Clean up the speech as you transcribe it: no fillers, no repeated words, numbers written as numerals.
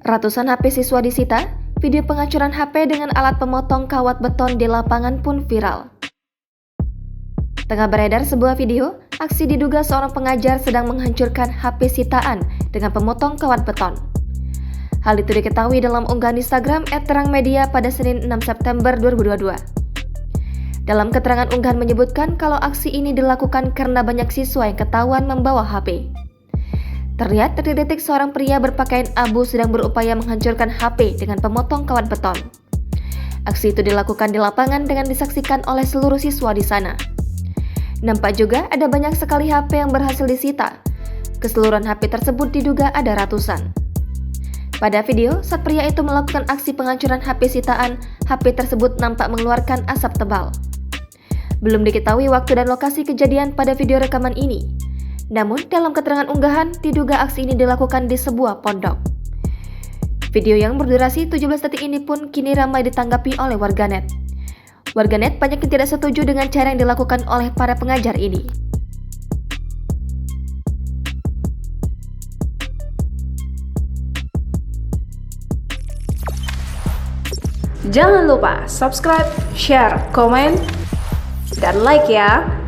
Ratusan HP siswa disita, video pengancuran HP dengan alat pemotong kawat beton di lapangan pun viral. Tengah beredar sebuah video, aksi diduga seorang pengajar sedang menghancurkan HP sitaan dengan pemotong kawat beton. Hal itu diketahui dalam unggahan Instagram @terangmedia pada Senin 6 September 2022. Dalam keterangan unggahan menyebutkan kalau aksi ini dilakukan karena banyak siswa yang ketahuan membawa HP. Terlihat detik-detik seorang pria berpakaian abu sedang berupaya menghancurkan HP dengan pemotong kawat beton. Aksi itu dilakukan di lapangan dengan disaksikan oleh seluruh siswa di sana. Nampak juga ada banyak sekali HP yang berhasil disita. Keseluruhan HP tersebut diduga ada ratusan. Pada video, saat pria itu melakukan aksi penghancuran HP sitaan, HP tersebut nampak mengeluarkan asap tebal. Belum diketahui waktu dan lokasi kejadian pada video rekaman ini. Namun, dalam keterangan unggahan, diduga aksi ini dilakukan di sebuah pondok. Video yang berdurasi 17 detik ini pun kini ramai ditanggapi oleh warganet. Warganet banyak yang tidak setuju dengan cara yang dilakukan oleh para pengajar ini. Jangan lupa subscribe, share, komen, dan like ya!